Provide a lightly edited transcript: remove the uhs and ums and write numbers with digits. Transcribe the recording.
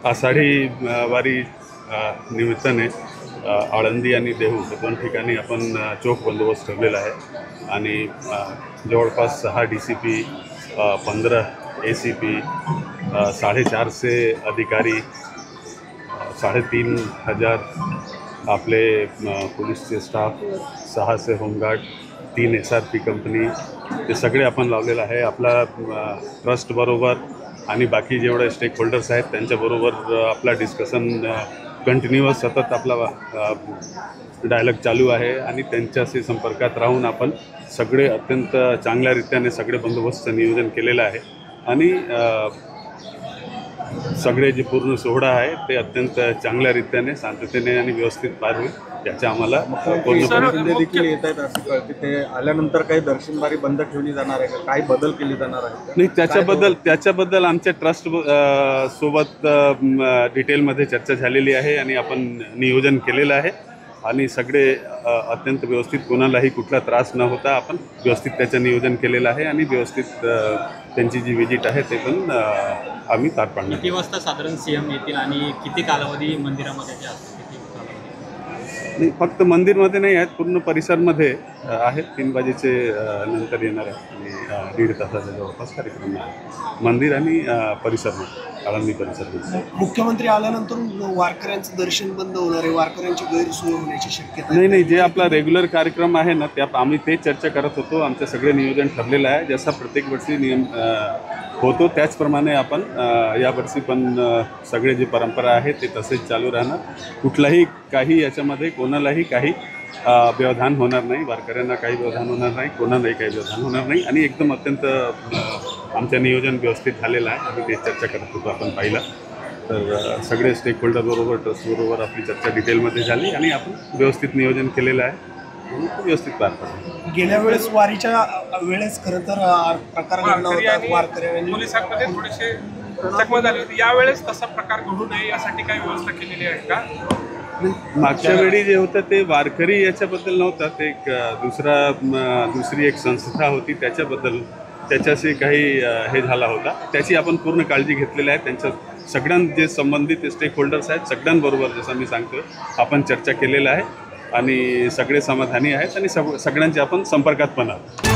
आषाढी वारी निमित्ताने आळंदी आणि देहू हे दोन ठिकाणी आपण चोख बंदोबस्त ठेवलेला आहे आणि जवळपास 6 DCP 15 ACP 450 अधिकारी 3,500 आपले पोलीसचे स्टाफ 600 होमगार्ड 3 SRP कंपनी ते सगळे आपण लावलेलं आहे। आपला ट्रस्टबरोबर आणि बाकी जेवढे स्टेक होल्डर्स आहेत त्यांच्याबरोबर आपला डिस्कशन कंटिन्युअस सतत आपला डायलॉग चालू आहे आणि त्यांच्याशी संपर्कात राहून आपण सगळे अत्यंत चांगल्या रीतीने सगळे बंदोबस्त नियोजन केलेलं आहे आणि सगळे जे पूर्ण सोहळा आहे ते अत्यंत चांगल्या रीतीने शांततेने आणि व्यवस्थित पार होईल याच्या आम्हाला देखील येत आहेत असं कळते। ते आल्यानंतर काही दर्शनबारी बंद ठेवली जाणार आहे का, काही बदल केले जाणार आहे? नाही, त्याच्याबद्दल आमच्या ट्रस्ट सोबत डिटेलमध्ये चर्चा झालेली आहे आणि आपण नियोजन केलेलं आहे आणि सगळे अत्यंत व्यवस्थित कोणालाही कुठला त्रास न होता आपण व्यवस्थित त्याचं नियोजन केलेलं आहे आणि व्यवस्थित त्यांची जी विजिट आहे ते पण आम्ही पार पाडणार। किती वाजता साधारण CM येतील आणि किती कालावधी मंदिरामध्ये जे असतो किती कालावधी? नाही, फक्त मंदिरमध्ये नाही आहेत, पूर्ण परिसरमध्ये आहेत। 3 वाजेचे नंतर येणार आहे आणि 1.5 तासाचा जवळपास कार्यक्रम आहे मंदिर आणि परिसरमध्ये आळंदी परिसर। मुख्यमंत्री आल्यानंतर वारकऱ्यांचं दर्शन बंद होणार आहे, वारकऱ्यांची गैरसोय होण्याची शक्यता नाही, जे आपला रेग्युलर कार्यक्रम आहे ना त्या आम्ही ते चर्चा करत होतो। आमचं सगळे नियोजन ठरलेलं आहे, जसा प्रत्येक वर्षी नियम होतो त्याचप्रमाणे आपण यावर्षी पण सगळे जी परंपरा आहे ते तसेच चालू राहणार। कुठलाही काही याच्यामध्ये कोणालाही काही व्यवधान होणार नाही, वारकऱ्यांना काही व्यवधान होणार नाही, कोणालाही काही व्यवधान होणार नाही आणि एकदम अत्यंत आमचं नियोजन व्यवस्थित झालेलं आहे। आम्ही ते चर्चा करत होतो, आपण पाहिलं तर सगळे स्टेक होल्डरबरोबर ट्रस्टबरोबर आपली चर्चा डिटेलमध्ये झाली आणि आपण व्यवस्थित नियोजन केलेलं आहे, व्यवस्थित पार पडलं। गेल्या वेळेस वारीच्या वेळेस खरं तर प्रकार घडला होता, वारकऱ्यांनी पोलिसांमध्ये थोडेसे चकमक झाली होती। यावेळेस तसा प्रकार घडू नये यासाठी काही व्यवस्था केलेली आहे का? मागच्या वेळी जे होतं ते वारकरी याच्याबद्दल नव्हतं, ते एक दुसरी एक संस्था होती त्याच्याशी काही हे झाला होता, त्याची आपण पूर्ण काळजी घेतलेली आहे। त्यांच्या जे संबंधित स्टेक होल्डर्स आहेत सगळ्यांबरोबर जसं मी सांगतो आपण चर्चा केलेलं आहे आणि सगळे समाधानी आहेत आणि सगळ्यांचे आपण संपर्कात पण आहोत।